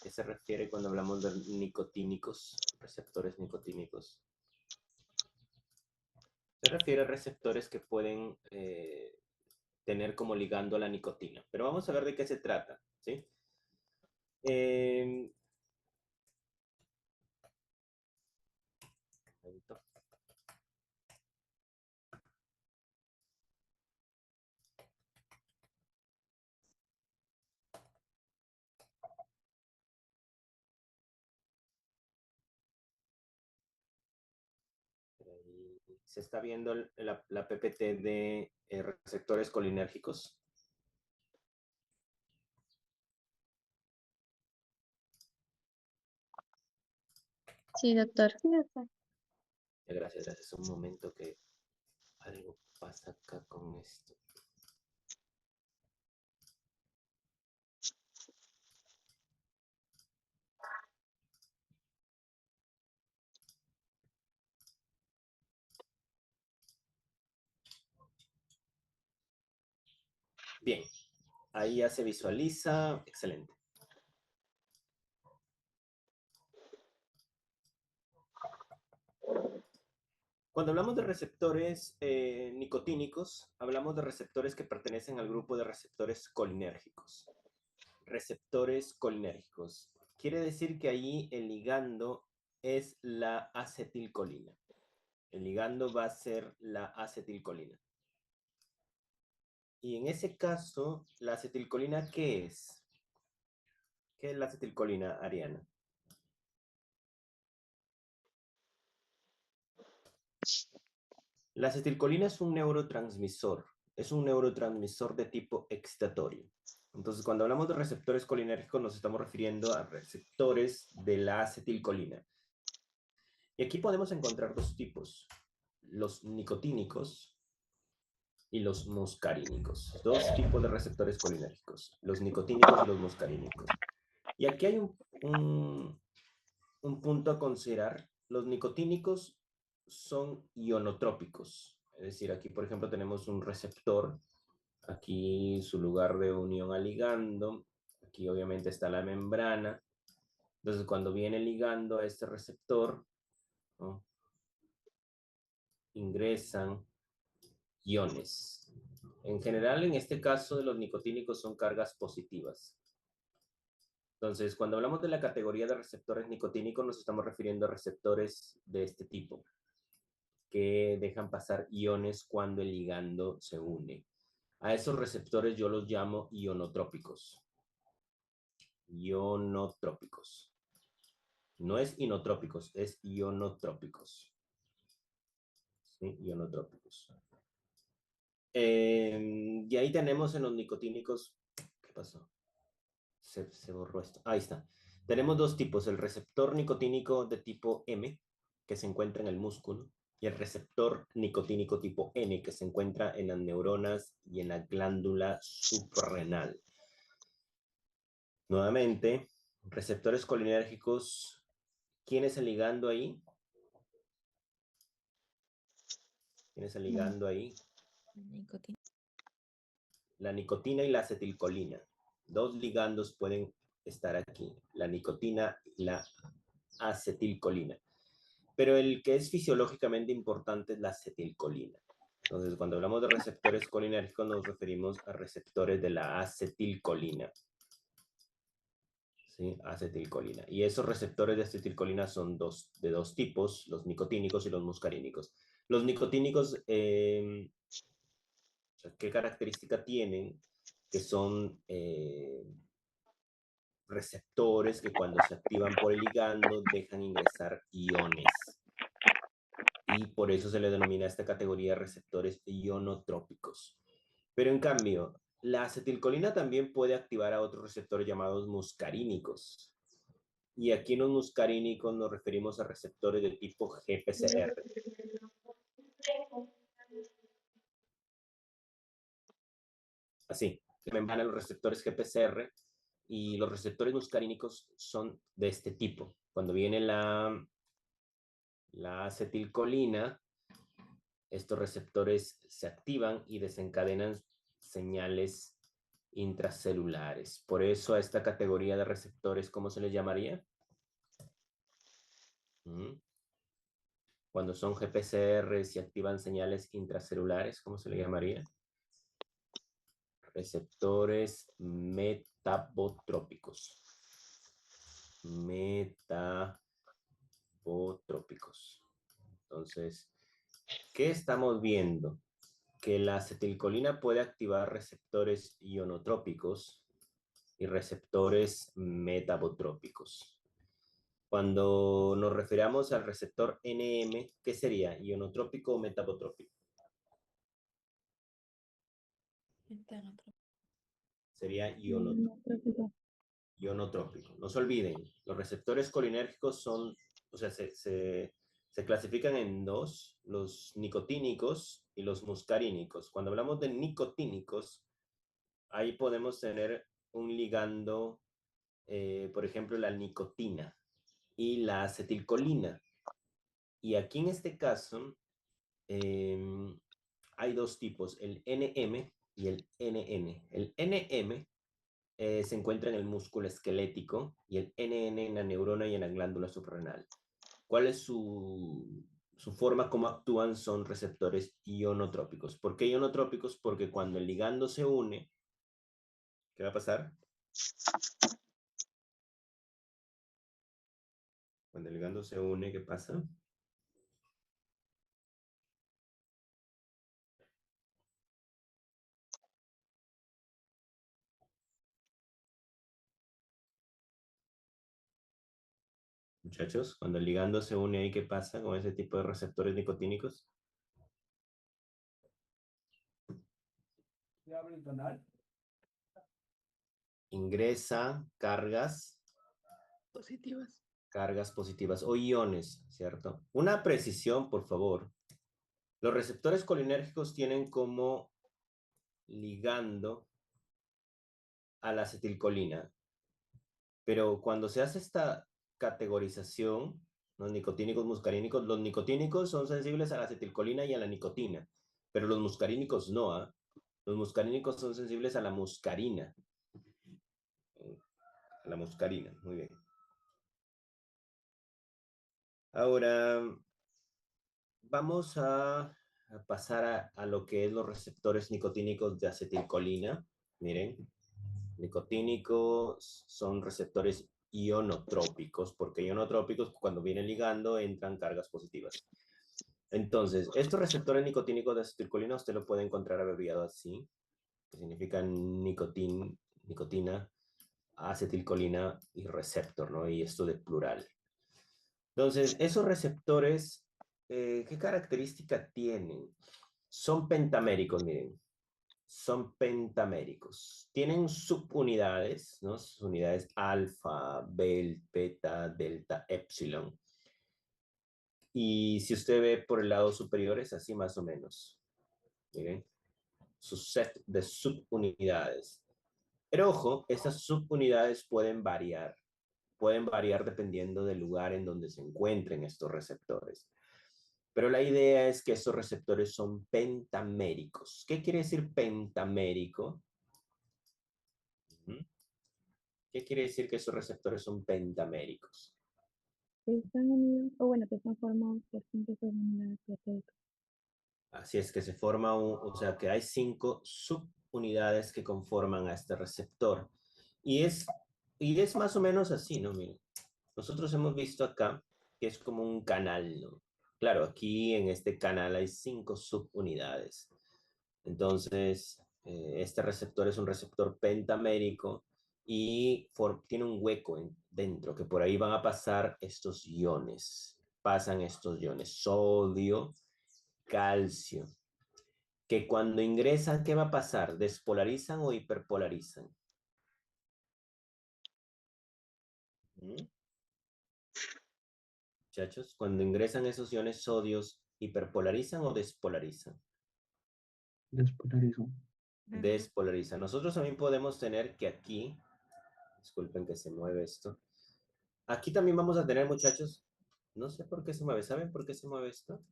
¿Qué se refiere cuando hablamos de nicotínicos, receptores nicotínicos? Se refiere a receptores que pueden tener como ligando la nicotina. Pero vamos a ver de qué se trata, ¿sí? Se está viendo la PPT de receptores colinérgicos. Sí, doctor. Gracias, gracias. Un momento que algo pasa acá con esto. Bien, ahí ya se visualiza. Excelente. Cuando hablamos de receptores nicotínicos, hablamos de receptores que pertenecen al grupo de receptores colinérgicos. Receptores colinérgicos. Quiere decir que ahí el ligando es la acetilcolina. El ligando va a ser la acetilcolina. Y en ese caso, ¿la acetilcolina qué es? ¿Qué es la acetilcolina, Ariana? La acetilcolina es un neurotransmisor. Es un neurotransmisor de tipo excitatorio. Entonces, cuando hablamos de receptores colinérgicos, nos estamos refiriendo a receptores de la acetilcolina. Y aquí podemos encontrar dos tipos, los nicotínicos y los muscarínicos. Dos tipos de receptores colinérgicos, los nicotínicos y los muscarínicos. Y aquí hay un punto a considerar. Los nicotínicos son ionotrópicos. Es decir, aquí, por ejemplo, tenemos un receptor. Aquí su lugar de unión al ligando. Aquí obviamente está la membrana. Entonces, cuando viene ligando a este receptor, ¿no?, ingresan iones. En general, en este caso de los nicotínicos son cargas positivas. Entonces, cuando hablamos de la categoría de receptores nicotínicos, nos estamos refiriendo a receptores de este tipo, que dejan pasar iones cuando el ligando se une. A esos receptores yo los llamo ionotrópicos. Ionotrópicos. No es inotrópicos, es ionotrópicos. ¿Sí? Ionotrópicos. Y ahí tenemos en los nicotínicos. ¿Qué pasó? Se borró esto. Ahí está. Tenemos dos tipos: el receptor nicotínico de tipo M, que se encuentra en el músculo, y el receptor nicotínico tipo N, que se encuentra en las neuronas y en la glándula suprarrenal. Nuevamente, receptores colinérgicos. ¿Quién es el ligando ahí? ¿Quién es el ligando ahí? Nicotina. La nicotina y la acetilcolina. Dos ligandos pueden estar aquí, la nicotina y la acetilcolina. Pero el que es fisiológicamente importante es la acetilcolina. Entonces, cuando hablamos de receptores colinérgicos, nos referimos a receptores de la acetilcolina. ¿Sí? Acetilcolina. Y esos receptores de acetilcolina son de dos tipos, los nicotínicos y los muscarínicos. Los nicotínicos, ¿qué característica tienen? Que son receptores que cuando se activan por el ligando dejan ingresar iones. Y por eso se le denomina a esta categoría receptores ionotrópicos. Pero en cambio, la acetilcolina también puede activar a otros receptores llamados muscarínicos. Y aquí en los muscarínicos nos referimos a receptores de tipo GPCR. Así, se membranan los receptores GPCR y los receptores muscarínicos son de este tipo. Cuando viene la acetilcolina, estos receptores se activan y desencadenan señales intracelulares. Por eso a esta categoría de receptores, ¿cómo se les llamaría? ¿Mm? Cuando son GPCRs y activan señales intracelulares, ¿cómo se le llamaría? Receptores metabotrópicos. Metabotrópicos. Entonces, ¿qué estamos viendo? Que la acetilcolina puede activar receptores ionotrópicos y receptores metabotrópicos. Cuando nos referamos al receptor NM, ¿qué sería? ¿Ionotrópico o metabotrópico? Sería Trópico. ionotrópico. No se olviden, los receptores colinérgicos son, o sea, se clasifican en dos, los nicotínicos y los muscarínicos. Cuando hablamos de nicotínicos, ahí podemos tener un ligando, por ejemplo, la nicotina y la acetilcolina. Y aquí en este caso hay dos tipos, el NM y el NN. El NM se encuentra en el músculo esquelético y el NN en la neurona y en la glándula suprarrenal. ¿Cuál es su forma? ¿Cómo actúan? Son receptores ionotrópicos. ¿Por qué ionotrópicos? Porque cuando el ligando se une, ¿qué va a pasar? Cuando el ligando se une, ¿qué pasa? Muchachos, cuando el ligando se une ahí, ¿qué pasa con ese tipo de receptores nicotínicos? Ingresa Positivas. cargas positivas o iones, ¿cierto? Una precisión, por favor. Los receptores colinérgicos tienen como ligando a la acetilcolina, pero cuando se hace esta categorización, los nicotínicos, muscarínicos, los nicotínicos son sensibles a la acetilcolina y a la nicotina, pero los muscarínicos no, ¿ah? Los muscarínicos son sensibles a la muscarina. A la muscarina, muy bien. Ahora, vamos a pasar a lo que es los receptores nicotínicos de acetilcolina. Miren, nicotínicos son receptores ionotrópicos, porque ionotrópicos cuando viene ligando entran cargas positivas. Entonces, estos receptores nicotínicos de acetilcolina usted lo puede encontrar abreviado así, que significa nicotina, acetilcolina y receptor, ¿no? Y esto de plural. Entonces, esos receptores, ¿qué característica tienen? Son pentaméricos, miren. Son pentaméricos. Tienen subunidades, ¿no? Unidades alfa, beta, delta, epsilon. Y si usted ve por el lado superior es así más o menos. Miren, su set de subunidades. Pero ojo, estas subunidades pueden variar. Pueden variar dependiendo del lugar en donde se encuentren estos receptores. Pero la idea es que estos receptores son pentaméricos. ¿Qué quiere decir pentamérico? ¿Qué quiere decir que esos receptores son pentaméricos? Que están unidos, o bueno, que están formados por 5 unidades proteicas. Así es que se forma o sea, que hay 5 subunidades que conforman a este receptor. Y es, y es más o menos así, ¿no? Miren, nosotros hemos visto acá que es como un canal, ¿no? Claro, aquí en este canal hay 5 subunidades. Entonces, este receptor es un receptor pentamérico y tiene un hueco dentro, que por ahí van a pasar estos iones. Pasan estos iones, sodio, calcio, que cuando ingresan, ¿qué va a pasar? ¿Despolarizan o hiperpolarizan? ¿Mm? Muchachos, cuando ingresan esos iones sodios, ¿hiperpolarizan o despolarizan? Despolarizó. Despolarizan. Nosotros también podemos tener que aquí, disculpen que se mueve esto, aquí también vamos a tener, muchachos, no sé por qué se mueve, ¿saben por qué se mueve esto?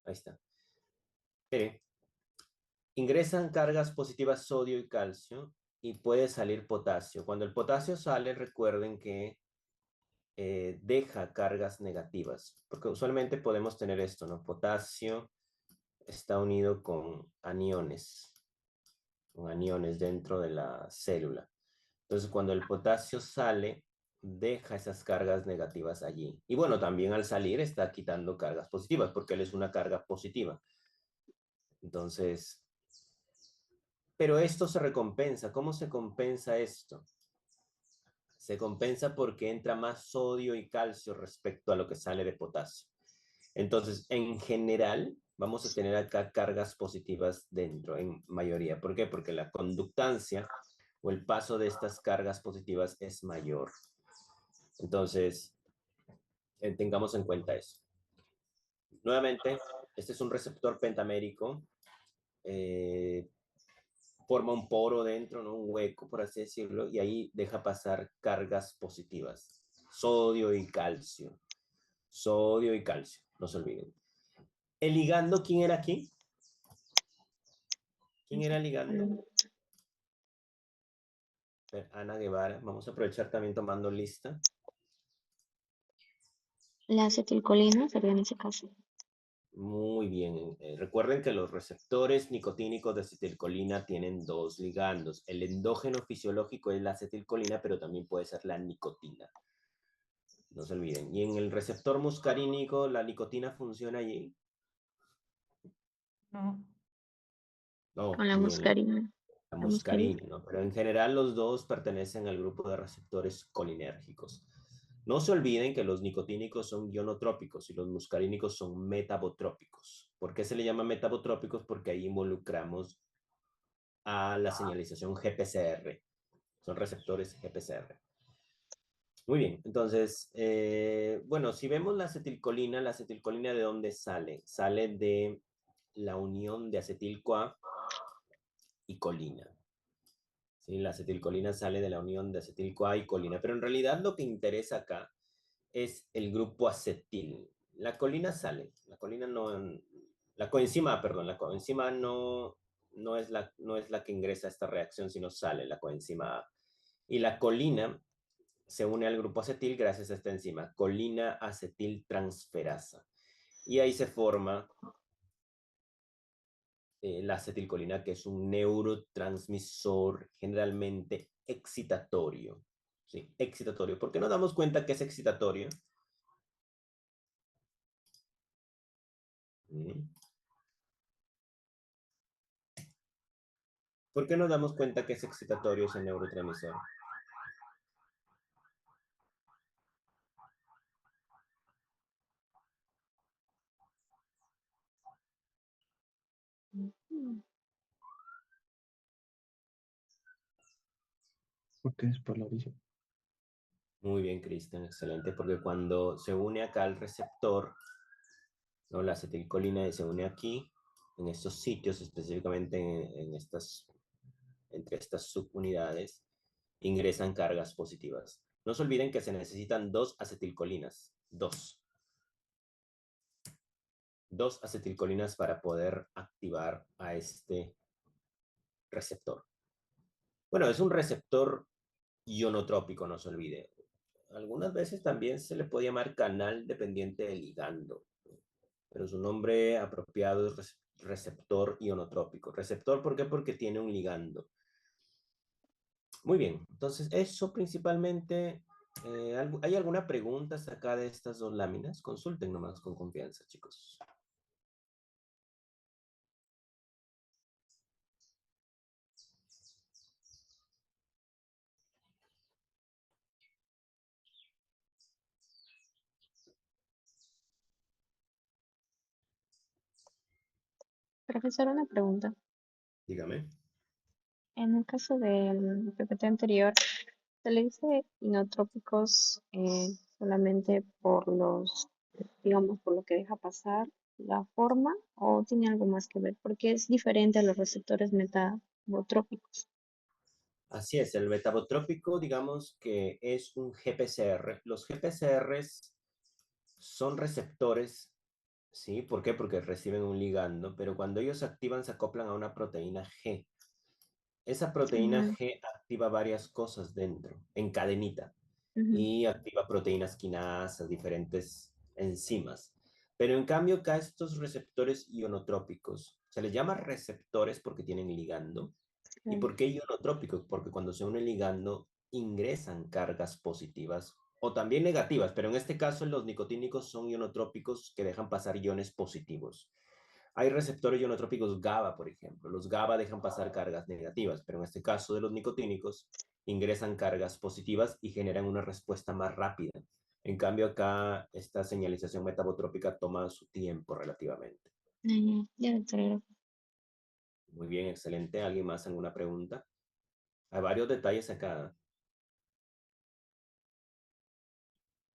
Ahí está. Miren, ingresan cargas positivas sodio y calcio y puede salir potasio. Cuando el potasio sale, recuerden que deja cargas negativas, porque usualmente podemos tener esto, ¿no? Potasio está unido con aniones dentro de la célula. Entonces, cuando el potasio sale, deja esas cargas negativas allí. Y bueno, también al salir está quitando cargas positivas, porque él es una carga positiva. Entonces, pero esto se recompensa. ¿Cómo se compensa esto? Se compensa porque entra más sodio y calcio respecto a lo que sale de potasio. Entonces, en general, vamos a tener acá cargas positivas dentro, en mayoría. ¿Por qué? Porque la conductancia o el paso de estas cargas positivas es mayor. Entonces, tengamos en cuenta eso. Nuevamente, este es un receptor pentamérico. Eh, forma un poro dentro, ¿no? Un hueco, por así decirlo, y ahí deja pasar cargas positivas. Sodio y calcio. Sodio y calcio, no se olviden. El ligando, ¿quién era aquí? ¿Quién era el ligando? Ana Guevara. Vamos a aprovechar también tomando lista. La acetilcolina sería en ese caso. Muy bien. Recuerden que los receptores nicotínicos de acetilcolina tienen dos ligandos. El endógeno fisiológico es la acetilcolina, pero también puede ser la nicotina. No se olviden. Y en el receptor muscarínico, ¿la nicotina funciona allí? No. No, Con la ni en muscarina. la La muscarina. muscarina, ¿no? Pero en general los dos pertenecen al grupo de receptores colinérgicos. No se olviden que los nicotínicos son ionotrópicos y los muscarínicos son metabotrópicos. ¿Por qué se le llama metabotrópicos? Porque ahí involucramos a la señalización GPCR. Son receptores GPCR. Muy bien, entonces, bueno, si vemos la acetilcolina ¿de dónde sale? Sale de la unión de acetil-CoA y colina. ¿Sí? La acetilcolina sale de la unión de acetil-CoA y colina, pero en realidad lo que interesa acá es el grupo acetil. La colina sale, la colina no, la coenzima, perdón, la coenzima no es la que ingresa a esta reacción, sino sale la coenzima A. Y la colina se une al grupo acetil gracias a esta enzima, colina acetil transferasa. Y ahí se forma la acetilcolina, que es un neurotransmisor generalmente excitatorio. ¿Sí? Excitatorio. ¿Por qué nos damos cuenta que es excitatorio? ¿Mm? ¿Por qué nos damos cuenta que es excitatorio ese neurotransmisor? Mm. Porque es polariza. Muy bien, Cristian, excelente, porque cuando se une acá al receptor, ¿no? La acetilcolina se une aquí, en estos sitios, específicamente entre estas subunidades, ingresan cargas positivas. No se olviden que se necesitan dos acetilcolinas, dos acetilcolinas para poder activar a este receptor. Bueno, es un receptor ionotrópico, no se olvide. Algunas veces también se le puede llamar canal dependiente del ligando, pero su nombre apropiado es receptor ionotrópico. Receptor, ¿por qué? Porque tiene un ligando. Muy bien, entonces eso principalmente. ¿Hay alguna pregunta acá de estas dos láminas? Consulten nomás con confianza, chicos. Profesor, una pregunta. Dígame. En el caso del PPT anterior, ¿se le dice inotrópicos solamente por los, digamos, por lo que deja pasar la forma o tiene algo más que ver? Porque es diferente a los receptores metabotrópicos. Así es, el metabotrópico, digamos que es un GPCR. Los GPCRs son receptores, ¿sí? ¿Por qué? Porque reciben un ligando, pero cuando ellos se activan se acoplan a una proteína G. Esa proteína Genial. G activa varias cosas dentro, en cadenita, Ujú, y activa proteínas quinasas, diferentes enzimas. Pero en cambio, acá estos receptores ionotrópicos, se les llama receptores porque tienen ligando. ¿Y claro. por qué ionotrópicos? Porque cuando se unen ligando, ingresan cargas positivas o también negativas, pero en este caso los nicotínicos son ionotrópicos que dejan pasar iones positivos. Hay receptores ionotrópicos GABA, por ejemplo. Los GABA dejan pasar cargas negativas, pero en este caso de los nicotínicos ingresan cargas positivas y generan una respuesta más rápida. En cambio, acá esta señalización metabotrópica toma su tiempo relativamente. Ya, doctora. Muy bien, excelente. ¿Alguien más? ¿Alguna pregunta? Hay varios detalles acá.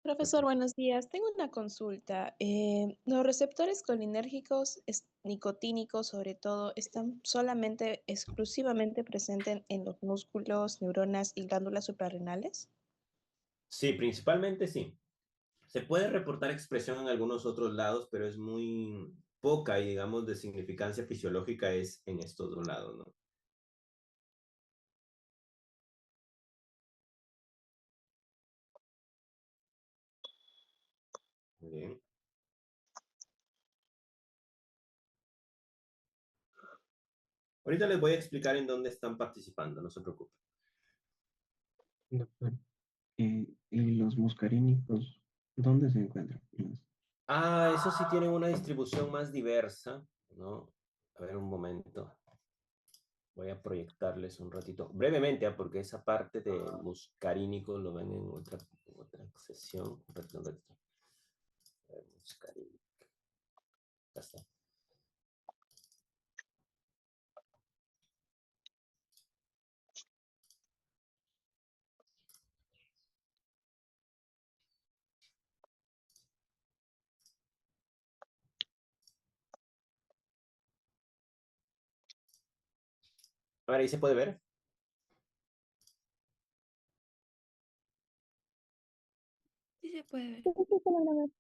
Profesor, buenos días. Tengo una consulta. ¿Los receptores colinérgicos nicotínicos, sobre todo, están solamente, exclusivamente presentes en los músculos, neuronas y glándulas suprarrenales? Sí, principalmente sí. Se puede reportar expresión en algunos otros lados, pero es muy poca y digamos de significancia fisiológica es en estos dos lados, ¿no? Muy bien. Ahorita les voy a explicar en dónde están participando, no se preocupen. Doctor, ¿y los muscarínicos dónde se encuentran? Ah, eso sí tienen una distribución más diversa, ¿no? A ver un momento. Voy a proyectarles un ratito, brevemente, porque esa parte de muscarínicos lo ven en otra sesión. Un ratito. A ver, muscarínico. Ya está. A ver, ahí se puede ver. Sí se puede ver. Sí, sí, sí, lo logré.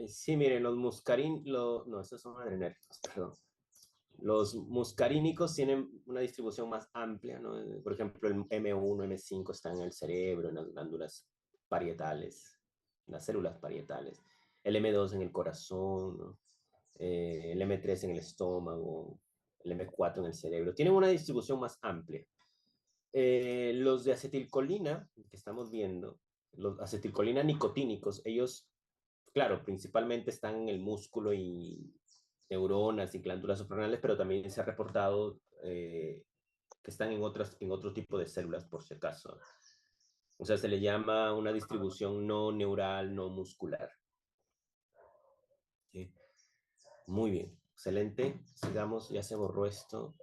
Sí, miren, no, esos son adrenérgicos, perdón. Los muscarínicos tienen una distribución más amplia, ¿no? Por ejemplo, el M1, M5 están en el cerebro, en las glándulas parietales, en las células parietales. El M2 en el corazón, ¿no? El M3 en el estómago, el M4 en el cerebro. Tienen una distribución más amplia. Los de acetilcolina que estamos viendo, los acetilcolina nicotínicos, ellos, claro, principalmente están en el músculo y neuronas y glándulas suprarrenales, pero también se ha reportado que están en otro tipo de células, por si acaso. O sea, se le llama una distribución no neural, no muscular. ¿Sí? Muy bien, excelente. Sigamos, ya se borró esto.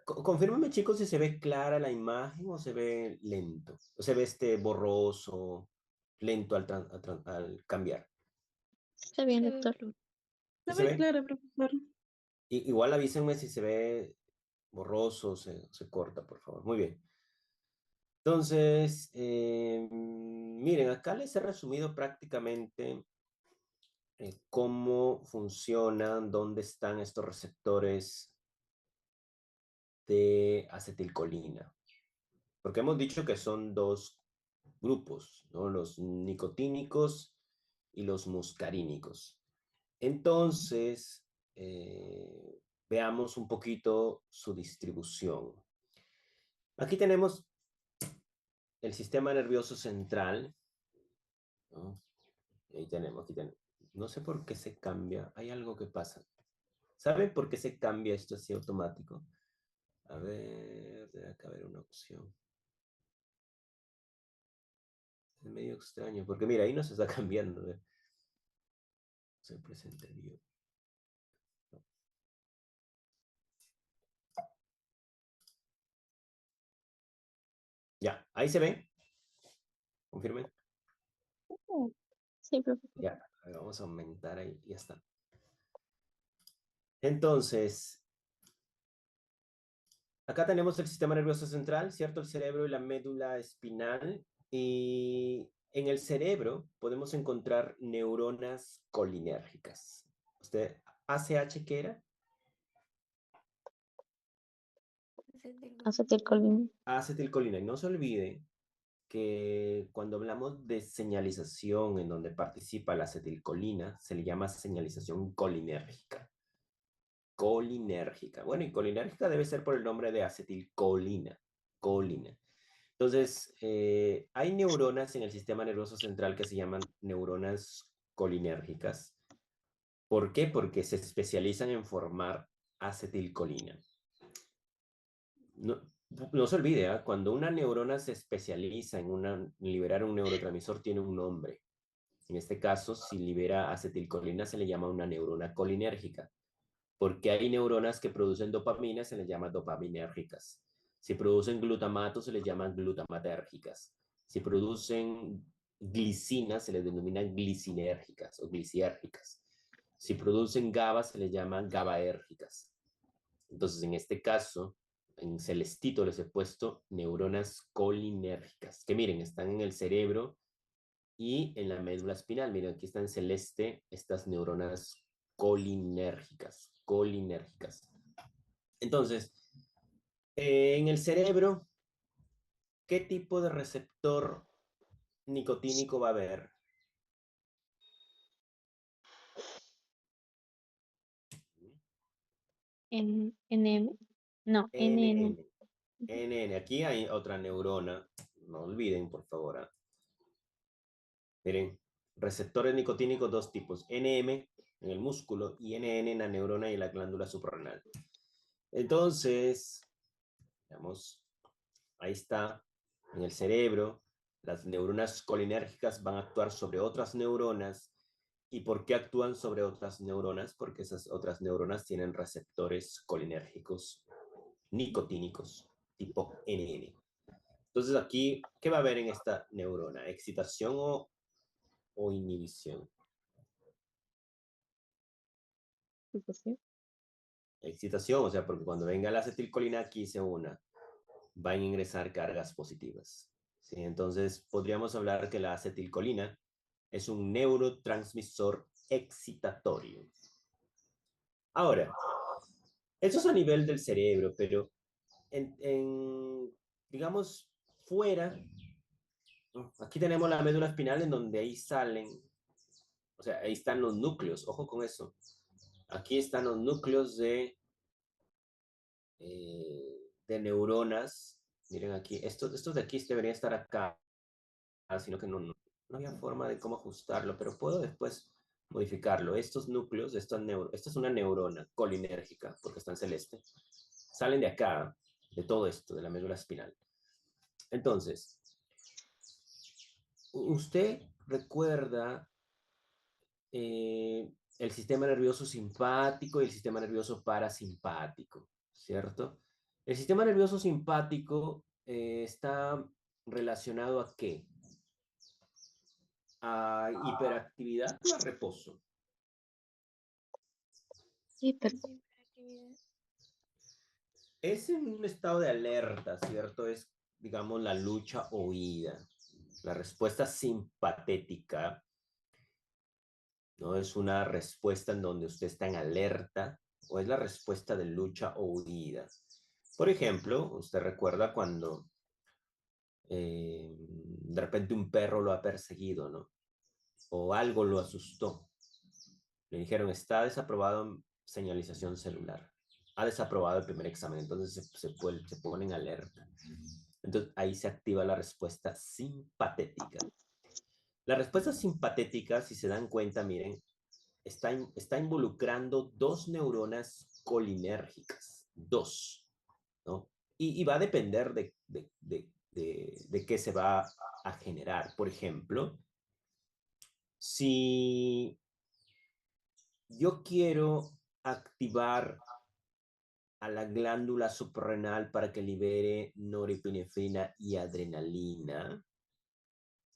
Confírmame, chicos, si se ve clara la imagen o se ve lento. O se ve borroso, lento al cambiar. Está bien, Se ve doctor. fluido. ¿Sí No se ve ve? claro, profesor. Igual avísenme si se ve borroso o se corta, por favor. Muy bien. Entonces, miren, acá les he resumido prácticamente cómo funcionan, dónde están estos receptores de acetilcolina. Porque hemos dicho que son dos grupos, ¿no? Los nicotínicos y los muscarínicos. Entonces, veamos un poquito su distribución. Aquí tenemos el sistema nervioso central, ¿no? Ahí tenemos, aquí tenemos. No sé por qué se cambia, hay algo que pasa. ¿Saben por qué se cambia esto así automático? A ver, debe haber una opción. Es medio extraño, porque mira, ahí no se está cambiando. Se presenta el video. No. Ya, ahí se ve. Confirmen. Sí, profesor. Ya, a ver, vamos a aumentar ahí, ya está. Entonces, acá tenemos el sistema nervioso central, ¿cierto? El cerebro y la médula espinal. Y en el cerebro podemos encontrar neuronas colinérgicas. ¿Usted, ACH qué era? Acetilcolina. Acetilcolina. Y no se olvide que cuando hablamos de señalización en donde participa la acetilcolina, se le llama señalización colinérgica. Colinérgica. Bueno, y colinérgica debe ser por el nombre de acetilcolina. Colina. Entonces, hay neuronas en el sistema nervioso central que se llaman neuronas colinérgicas. ¿Por qué? Porque se especializan en formar acetilcolina. No se olvide, ¿eh? Cuando una neurona se especializa en liberar un neurotransmisor, tiene un nombre. En este caso, si libera acetilcolina, se le llama una neurona colinérgica. Porque hay neuronas que producen dopamina, se les llama dopaminérgicas. Si producen glutamato, se les llama glutamatérgicas. Si producen glicina, se les denomina glicinérgicas o glicérgicas. Si producen GABA, se les llama GABAérgicas. Entonces, en este caso, en celestito les he puesto neuronas colinérgicas, que miren, están en el cerebro y en la médula espinal. Miren, aquí están en celeste estas neuronas colinérgicas. Entonces, en el cerebro, ¿qué tipo de receptor nicotínico va a haber? NM. No, NN. NN. Aquí hay otra neurona. No olviden, por favor. Miren, receptores nicotínicos, dos tipos. NM en el músculo y NN en la neurona y la glándula suprarrenal. Entonces, veamos, ahí está, en el cerebro, las neuronas colinérgicas van a actuar sobre otras neuronas. ¿Y por qué actúan sobre otras neuronas? Porque esas otras neuronas tienen receptores colinérgicos nicotínicos tipo NN. Entonces aquí, ¿qué va a haber en esta neurona? ¿Excitación o inhibición? Excitación, o sea, porque cuando venga la acetilcolina aquí se una, van a ingresar cargas positivas. ¿Sí? Entonces, podríamos hablar que la acetilcolina es un neurotransmisor excitatorio. Ahora, eso es a nivel del cerebro, pero digamos, fuera, aquí tenemos la médula espinal en donde ahí salen, o sea, ahí están los núcleos, ojo con eso. Aquí están los núcleos de neuronas. Miren aquí, estos de aquí deberían estar acá, sino que no había forma de cómo ajustarlo, pero puedo después modificarlo. Estos núcleos, esta es una neurona colinérgica, porque está en celeste, salen de acá, de todo esto, de la médula espinal. Entonces, usted recuerda el sistema nervioso simpático y el sistema nervioso parasimpático, ¿cierto? El sistema nervioso simpático está relacionado ¿a qué? ¿A hiperactividad o a reposo? Es en un estado de alerta, ¿cierto? Es, digamos, la lucha o huida. La respuesta simpatética, ¿no? Es una respuesta en donde usted está en alerta o es la respuesta de lucha o huida. Por ejemplo, usted recuerda cuando de repente un perro lo ha perseguido, ¿no? O algo lo asustó. Le dijeron, está desaprobado en señalización celular. Ha desaprobado el primer examen, entonces se pone en alerta. Entonces ahí se activa la respuesta simpatética. La respuesta simpatética, si se dan cuenta, miren, está involucrando dos neuronas colinérgicas, dos, ¿no? Y va a depender de qué se va a generar. Por ejemplo, si yo quiero activar a la glándula suprarrenal para que libere norepinefrina y adrenalina,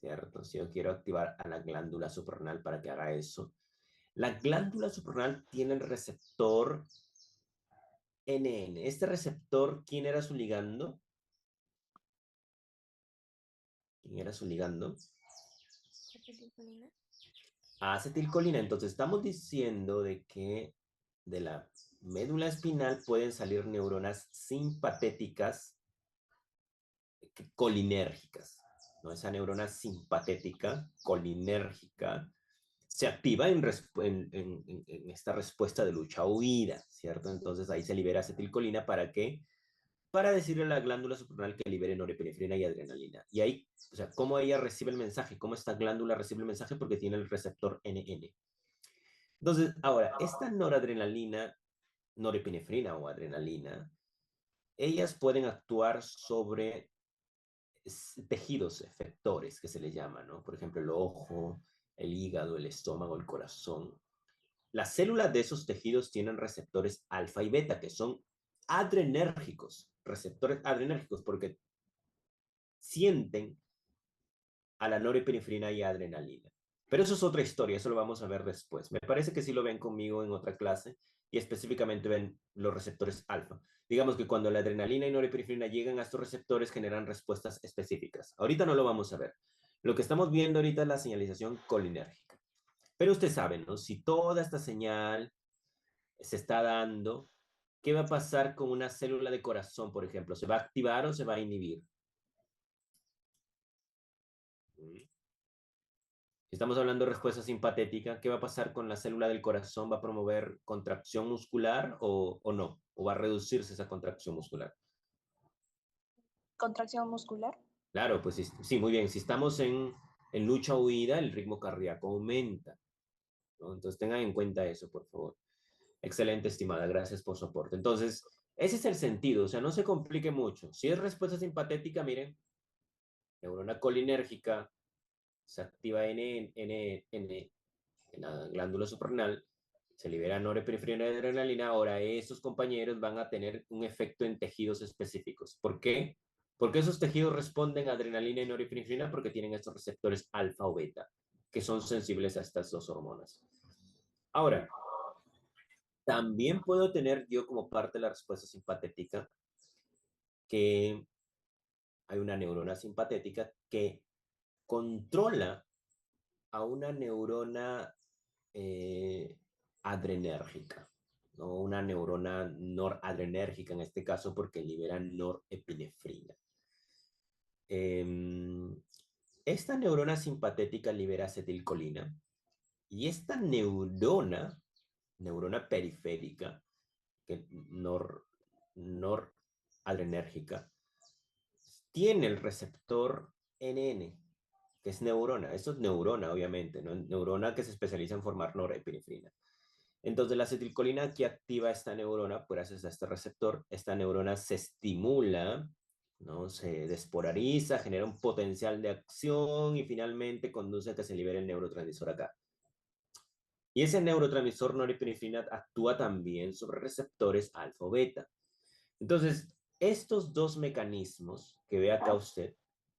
¿cierto? Si yo quiero activar a la glándula suprarrenal para que haga eso, la glándula suprarrenal tiene el receptor NN. Este receptor, ¿quién era su ligando? ¿Quién era su ligando? Acetilcolina. Acetilcolina. Entonces estamos diciendo de que de la médula espinal pueden salir neuronas simpatéticas colinérgicas, ¿no? Esa neurona simpatética colinérgica se activa en esta respuesta de lucha-huida, ¿cierto? Entonces ahí se libera acetilcolina, ¿para qué? Para decirle a la glándula suprarrenal que libere norepinefrina y adrenalina. Y ahí, o sea, ¿cómo ella recibe el mensaje? ¿Cómo esta glándula recibe el mensaje? Porque tiene el receptor NN. Entonces, ahora, esta noradrenalina, norepinefrina o adrenalina, ellas pueden actuar sobre tejidos efectores, que se le llama, ¿no? Por ejemplo, el ojo, el hígado, el estómago, el corazón. Las células de esos tejidos tienen receptores alfa y beta, que son adrenérgicos, receptores adrenérgicos, porque sienten a la norepinefrina y adrenalina. Pero eso es otra historia, eso lo vamos a ver después. Me parece que sí lo ven conmigo en otra clase y específicamente ven los receptores alfa. Digamos que cuando la adrenalina y norepinefrina llegan a estos receptores generan respuestas específicas. Ahorita no lo vamos a ver. Lo que estamos viendo ahorita es la señalización colinérgica. Pero usted sabe, ¿no? Si toda esta señal se está dando, ¿qué va a pasar con una célula de corazón, por ejemplo? ¿Se va a activar o se va a inhibir? Si estamos hablando de respuesta simpatética, ¿qué va a pasar con la célula del corazón? ¿Va a promover contracción muscular o no? ¿O va a reducirse esa contracción muscular? Contracción muscular. Claro, pues sí, muy bien. Si estamos en lucha o huida, el ritmo cardíaco aumenta, ¿no? Entonces tengan en cuenta eso, por favor. Excelente, estimada. Gracias por su aporte. Entonces, ese es el sentido. O sea, no se complique mucho. Si es respuesta simpatética, miren, neurona colinérgica, se activa en la glándula suprarrenal, se libera norepinefrina y adrenalina. Ahora esos compañeros van a tener un efecto en tejidos específicos. ¿Por qué? Porque esos tejidos responden a adrenalina y norepinefrina porque tienen estos receptores alfa o beta, que son sensibles a estas dos hormonas. Ahora, también puedo tener yo como parte de la respuesta simpatética que hay una neurona simpatética que controla a una neurona adrenérgica, ¿no? Una neurona noradrenérgica en este caso porque libera norepinefrina. Esta neurona simpatética libera acetilcolina y esta neurona periférica, que noradrenérgica, tiene el receptor NN, que es neurona. Esto es neurona, obviamente, ¿no? Neurona que se especializa en formar norepinefrina. Entonces, la acetilcolina que activa esta neurona, pues gracias a este receptor, esta neurona se estimula, ¿no? Se despolariza, genera un potencial de acción y finalmente conduce a que se libere el neurotransmisor acá. Y ese neurotransmisor norepinefrina actúa también sobre receptores alfa o beta. Entonces, estos dos mecanismos que ve acá usted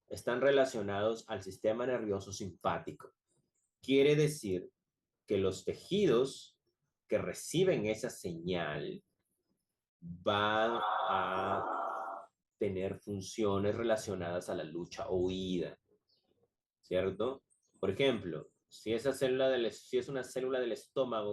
están relacionados al sistema nervioso simpático. Quiere decir que los tejidos que reciben esa señal van a tener funciones relacionadas a la lucha o huida, ¿cierto? Por ejemplo, si es una célula del estómago